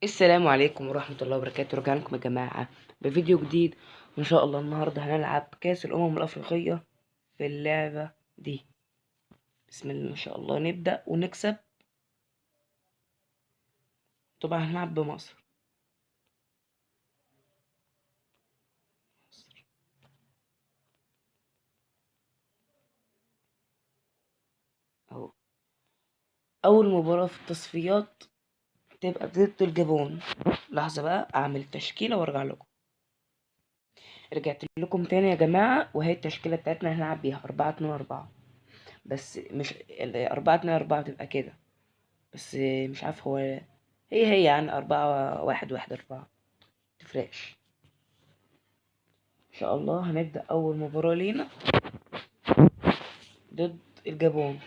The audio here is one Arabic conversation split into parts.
السلام عليكم ورحمة الله وبركاته. رجعنا لكم يا جماعة بفيديو جديد، وإن شاء الله النهاردة هنلعب كأس الأمم الأفريقية في اللعبة دي. بسم الله ما شاء الله، نبدأ ونكسب. طبعا هنلعب بمصر. أهو أول مباراة في التصفيات تبقى ضد الجابون. لحظة بقى أعمل تشكيلة وأرجع لكم. رجعت لكم تاني يا جماعة، وهي التشكيلة بتاعتنا هنلعب بيها 4-2-4. بس مش 4-2-4 تبقى كده، بس مش عارف هو هي يعني 4-1-1-4 متفرقش. ان شاء الله هنبدأ اول مباراة لينا ضد الجابون.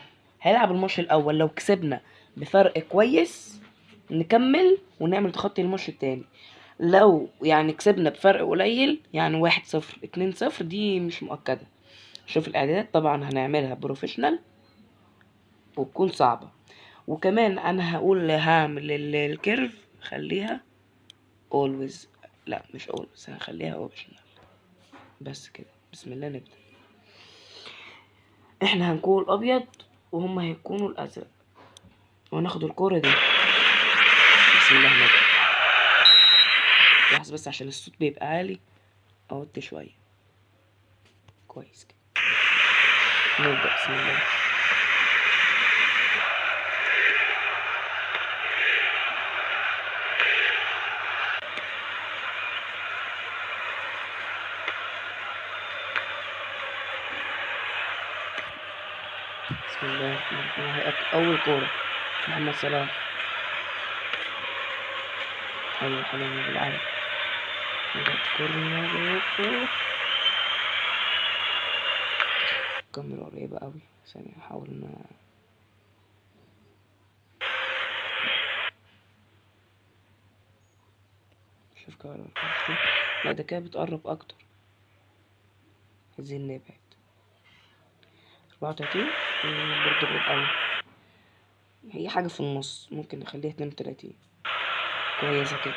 هيلعب الماتش الاول، لو كسبنا بفرق كويس نكمل ونعمل تخطي الماتش التاني. لو يعني كسبنا بفرق قليل، يعني 1-0 2-0، دي مش مؤكدة. شوف الاعدادات طبعا هنعملها بروفيشنال وتكون صعبة. وكمان انا هعمل الكيرف خليها always، لا مش always، هنخليها optional. بس كده، بسم الله نبدأ. احنا هنكون الابيض وهم هيكونوا الازرق، وناخد الكورة دي. بسم الله نبدأ. لحظة بس عشان الصوت بيبقى عالي، اوطي شوية. كويس كده، نبدأ بسم الله. بسم الله اول كورة محمد صلاح. حلو حلو بالعرض. الكاميرا قريبة قوي، ثانية احاول ان اشوف كاميرا. لا ده كده بتقرب اكتر، عايزين نبعد. 34 برضه بالقوي، هي حاجة في النص، ممكن نخليها 32. كويسة كده.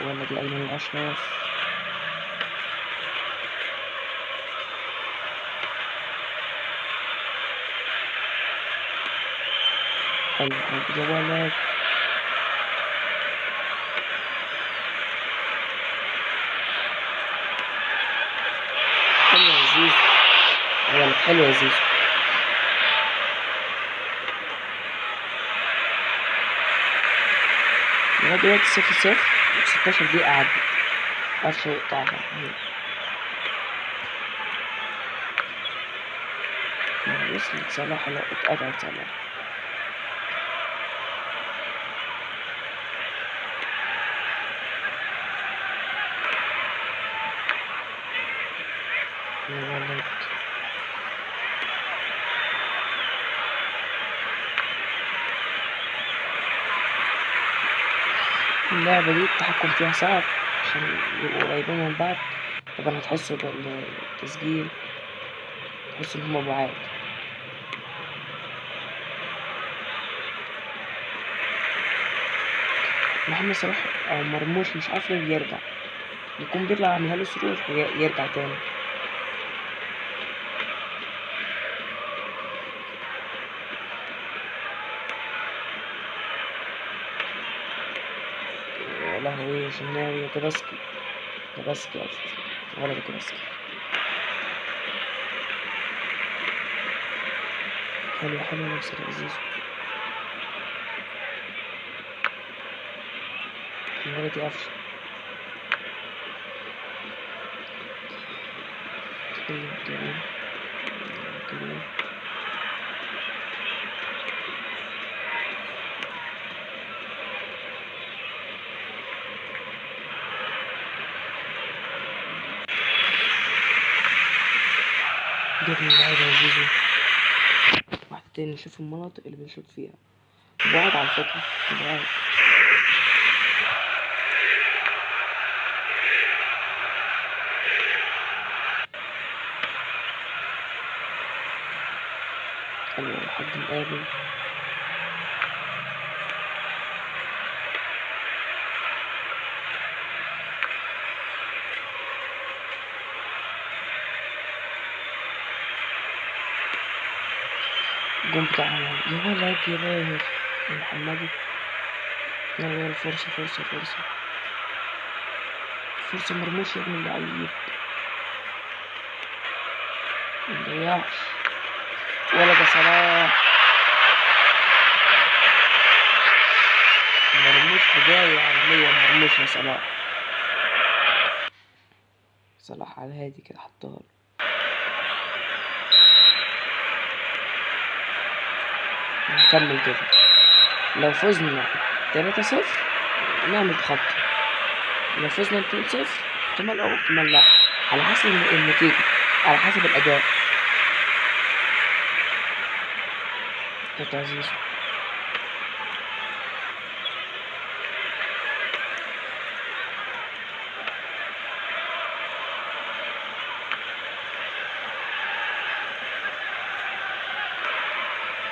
ولا دي أيمن الأشرف. حلو يا ولد. حلو يا زيزو يا ولد، حلو يا زيزو. لغاية دلوقتي 0-0 و16 دقيقة عدت، معرفش يقطعها. وصلت صلاح، لا اتقطعت صلاح. يا ولد. اللعبة دي التحكم فيها صعب عشان يبقوا قريبين من بعض. طبعا هتحسوا بالتسجيل، تحسوا ان هما بعاد. محمد صلاح او مرموش مش عارف ليه بيرجع، يكون بيطلع عاملها له سرور يرجع تاني. يا لهوي، شناوي كباسكي. كباسكي قصدي، غلط كباسكي. حلو حلو نفسي يا زيزو. المرة دي قفشة. كريم. جبنا اللعيبة يا زيزو. واحد تاني نشوف المناطق اللي بنشوط فيها. بعد على فكرة، بعد. حلو لحد نقابل. الجون بتاعهم يا ولد يا باهر محمدي. يلا يلا فرصة فرصة فرصة فرصة مرموش يا ابن اللعيب مضيعش ولد يا صلاح. مرموش بداية عالمية مرموش يا صلاح. صلاح على الهادي كده حطها له. نكمل كده لو فزنا 3-0 نعمل تخطي، لو فزنا 2-0 احتمال او احتمال لا على حسب النتيجة على حسب الأداء. كانت عزيزة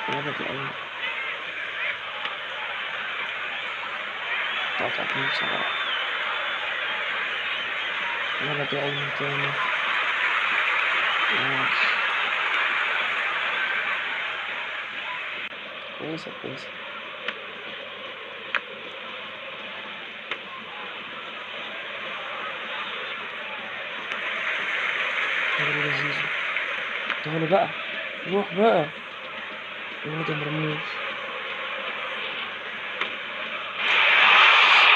ولد الأيمن قطعت من صلاح. ولد الأيمن تاني ماشي كويسة كويسة. ولد زيزو تعالوا بقى روح بقى ولد مرموش.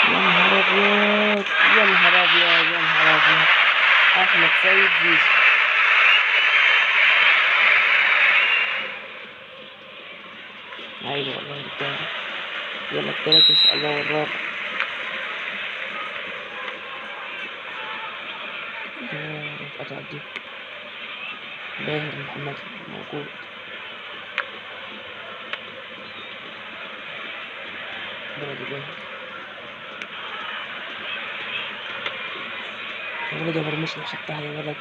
يا نهار أبيض يا نهار أبيض يا نهار أبيض أحمد سيد زيزو. أيوة والله رجالة يلا التالت إن شاء الله والرابع. يا رب قطعت دي باهر محمد موجود. بلدي باهر يا ولد يا مرموش لو خدتها يا ولد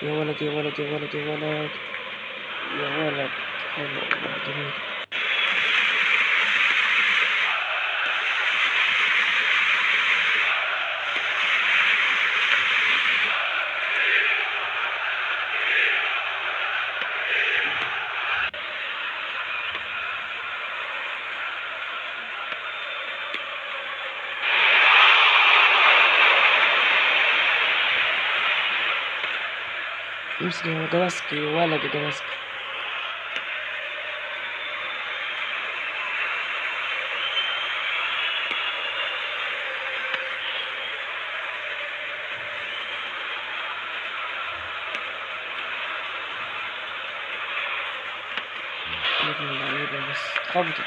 يا ولد يا ولد يا ولد يا ولد يا ولد. حلو والله جميل. امسك يا جواسكي يا ولد يا جواسكي. يا ابن اللعيبة بس اتخبطت.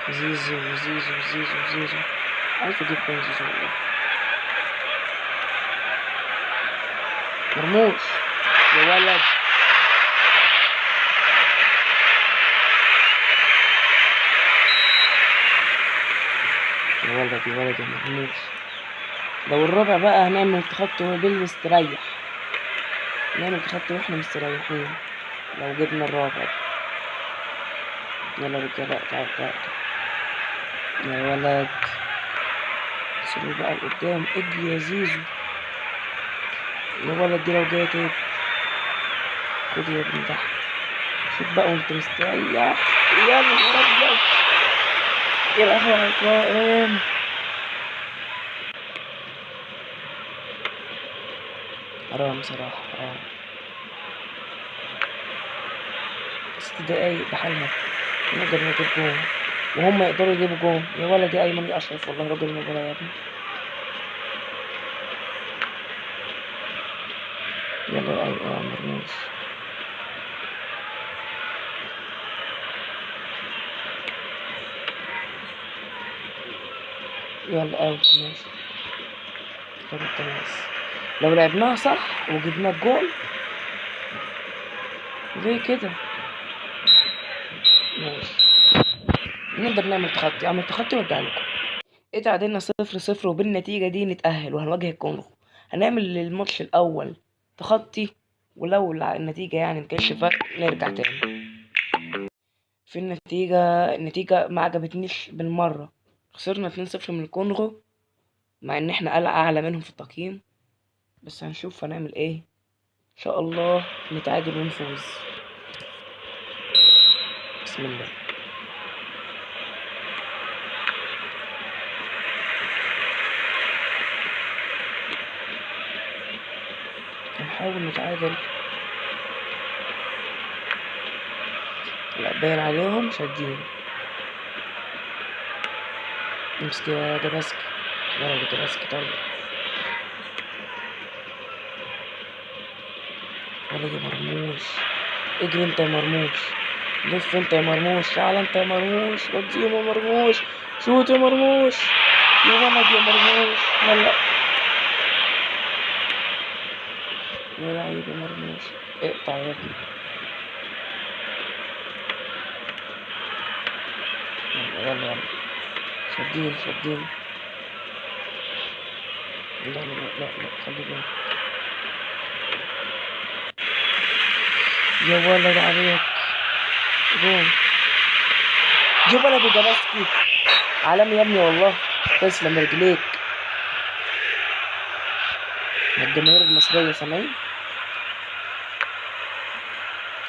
زيزو زيزو زيزو زيزو عايز اجيب جون زيزو والله. مرموش يا ولد يا ولد يا ولد يا مرموش. لو الرابع بقى هنعمل تخطي بالمستريح نعمل تخطي واحنا مستريحين لو جبنا الرابع. يلا رجالة تعال يا ولد سيبوا بقى لقدام اجري يا زيزو يا ولد. دي لو جات خد يا ابني تحت شوف بقى وانت مستريح. يا نهار ابيض يا لهوي على القائم. حرام صراحة حرام. 6 دقايق بحالها نقدر نجيب جون وهم يقدروا يجيبوا جون. يا ولد يا ايمن يا اشرف والله راجل المباراة يا ابني. يلا يا مرموش يلا اوت ماشي. خد التماس لو لعبناها صح وجبنا الجول ليه كده ماشي نقدر نعمل تخطي. اعمل تخطي وارجع لكم. اتعادلنا 0-0 وبالنتيجة دي نتأهل وهنواجه الكونغو. هنعمل الماتش الأول تخطي ولو النتيجة يعني مكانش فرق نرجع تاني. في النتيجة ما عجبتنيش بالمرة خسرنا 2-0 من الكونغو، مع ان احنا اعلى منهم في التقييم، بس هنشوف هنعمل ايه. ان شاء الله نتعادل ونفوز. بسم الله. هنحاول نتعادل. لا، باين عليهم شادين. امسك يا دباسك، يلا دباسك طيب. ولا يا مرموش، اجري انت يا مرموش، لف انت يا مرموش، تعال انت يا مرموش، وديهم يا مرموش، شوت يا مرموش، يا ولد يا مرموش، يلا يا لعيب يا مرموش، اقطع يا ابني. يلا يلا يلا، شادين شادين. لا لا لا لا، خلي بالك يا ولد عليك. جون يا ولد يا جباسكي، عالمي يا ابني والله، تسلم رجليك. الجماهير المصرية سامعين؟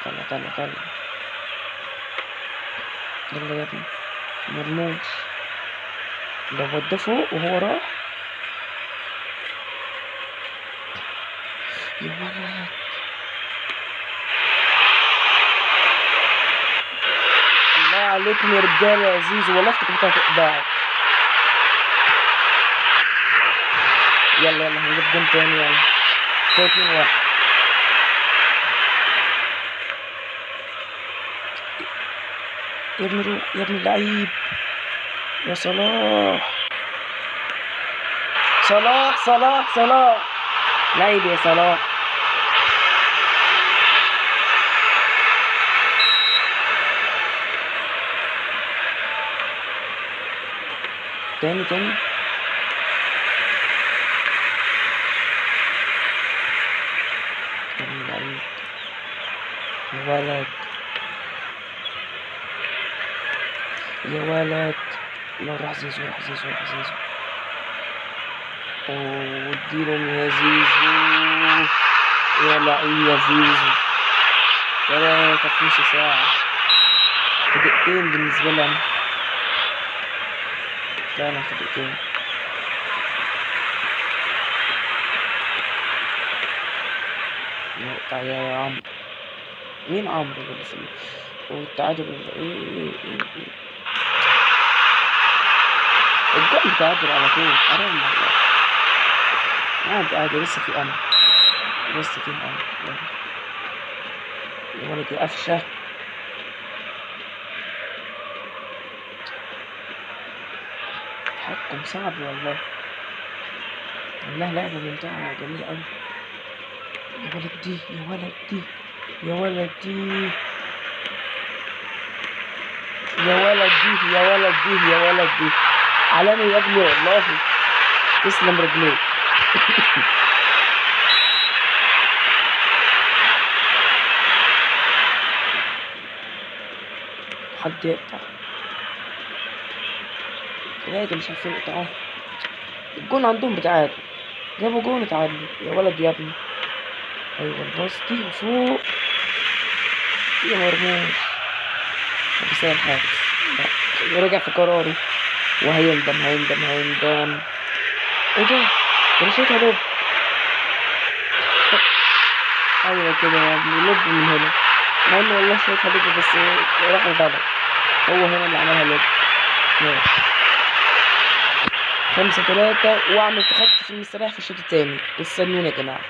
طلع طلع طلع، يلا يا ابني مرموش، لو وداه فوق وهو راح. يا ولد الله عليكم يا رجاله يا زيزو، والله افتكرت هتقطعك. يلا يلا هنجيب جون تاني، يلا كده 2-1. يا ابني روح يا ابني اللعيب، يا صلاح صلاح صلاح صلاح، لعيب يا صلاح. تاني تاني، يا ابني اللعيب يا ولد يا ولد. لا، راح زيزو راح زيزو راح زيزو، اديلهم يا زيزو، يا لعيب يا زيزو. 3 في نص ساعة، في دقيقتين بالنسبة لي أنا، فعلا في دقيقتين. نقطع يا عمرو، مين عمرو اللي في والتعادل إيه. الجول بتعادل على طول، حرام والله. عادي عادي، لسه في أمل، لسه في أمل. يا ولد يا قفشة، تحكم صعب والله، والله لعبة ممتعة جميلة أوي. يا ولد دي يا ولد دي يا ولد دي يا ولد دي يا ولد دي يا ولد دي، عالمي يا ابني والله، تسلم رجليك. حد يقطع، ثلاثة مش عارفين يقطعوه. الجون عندهم بتعادل، جابوا جون اتعادلوا. يا ولد يا ابني، ايوه الباص دي وفوق يا مرموش، بس الحارس رجع في قراره، وهيندم هيندم هيندم. ايه ده؟ انا شايفها لوب. ايوه كده يا ابني، لوب من هنا، مع انه والله شايفها لوب، بس راح غلط، هو هنا اللي عملها لوب. ماشي 5-3، واعمل تخطي المستريح في الشوط التاني. استنوني يا جماعة.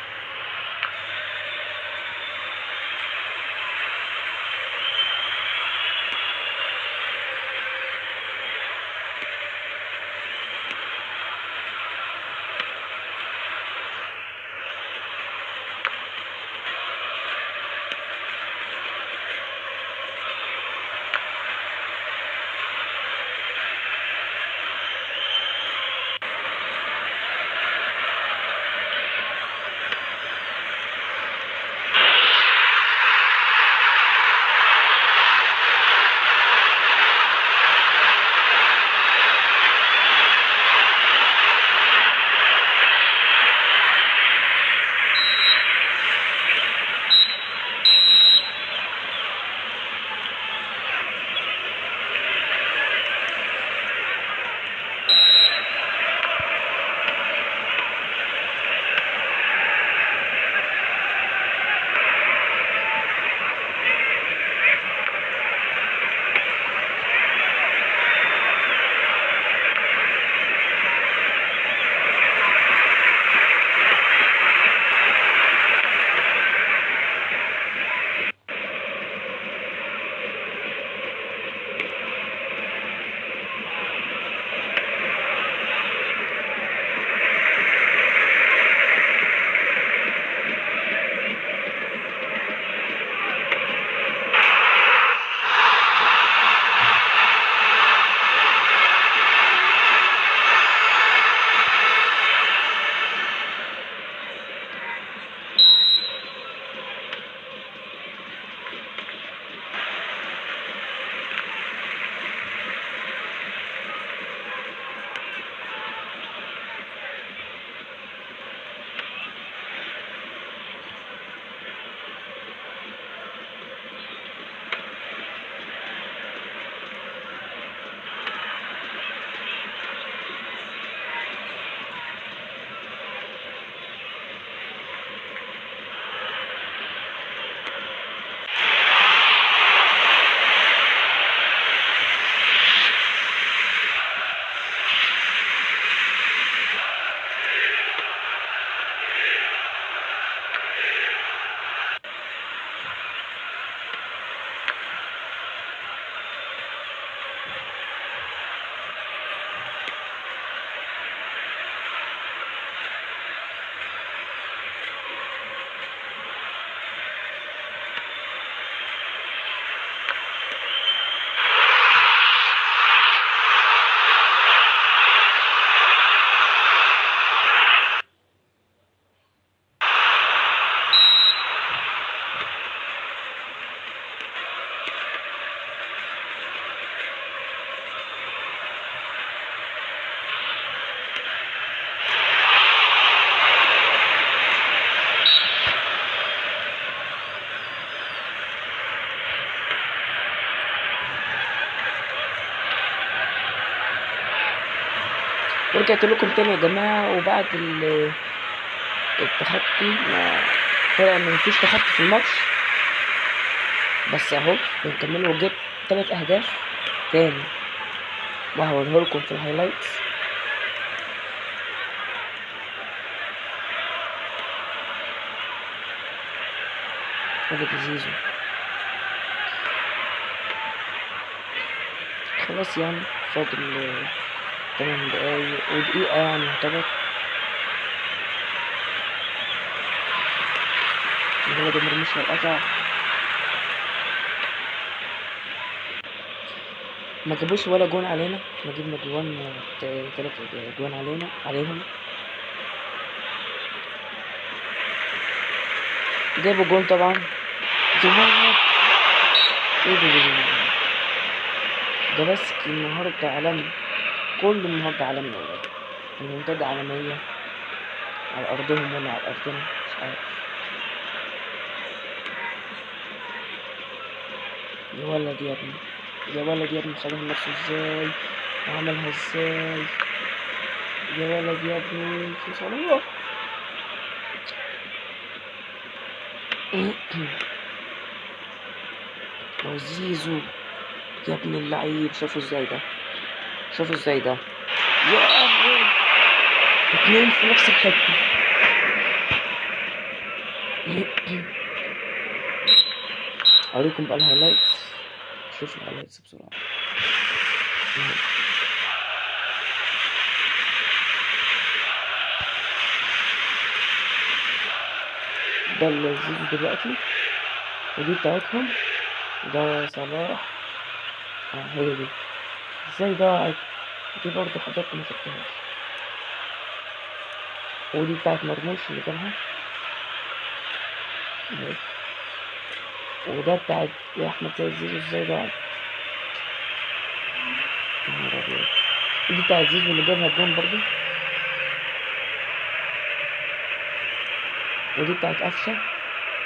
رجعت لكم تاني يا جماعة، وبعد التخطي ما طلع ان مفيش تخطي في الماتش، بس اهو بنكمل وجبت 3 اهداف تاني، وهوريها لكم في الهايلايتس. وجبت زيزو خلاص، يعني فاضل 8 دقايق ودقيقة يعني يعتبر. الولد مرموش القطع، ما جابوش ولا جون علينا، احنا جبنا جوان 3 جوان عليهم. جابوا جون طبعا. جوان ده بس النهارده عالمي، كل النهارده عالمي والله. المنتدى عالمية على أرضهم ولا على أرضنا مش عارف. يا ولد يا ابني، يا ولد يا ابني، خدها نفسه ازاي وعملها ازاي، يا ولد يا ابني في صلاح. لو زيزو يا ابن اللعيب، شافوا ازاي ده، شافوا ازاي ده، يا أهوي 2 في نفس الحتة. أوريكم بقى الهايلايتس، شوفوا الهايلايتس بسرعة. ده اللي زيزو دلوقتي، ودي بتاعتهم، ده صلاح. هي دي ازاي ضاعت، دي برضه حاجات ما شفتهاش. ودي بتاعت مرموش اللي جابها، وده بتاعت احمد سيد زيزو ازاي ضاعت. يا نهار ابيض، ودي بتاعت زيزو اللي جابها الجون برضه، ودي بتاعت قفشه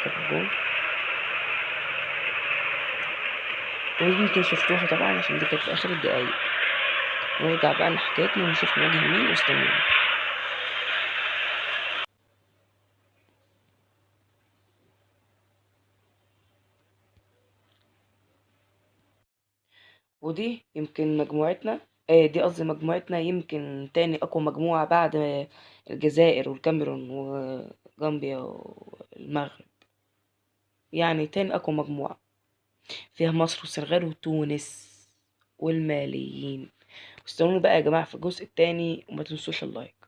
كانت الجون. ودي انتوا شفتوها طبعا عشان دي كانت في اخر الدقايق. ونرجع بقى لحكايتنا ونشوف نواجه مين، واستنونا. ودي يمكن مجموعتنا، دي قصدي مجموعتنا يمكن تاني أقوى مجموعة بعد الجزائر والكاميرون وغامبيا والمغرب، يعني تاني أقوى مجموعة، فيها مصر والسنغال وتونس والماليين. استنوني بقى يا جماعة في الجزء التاني، وما تنسوش اللايك.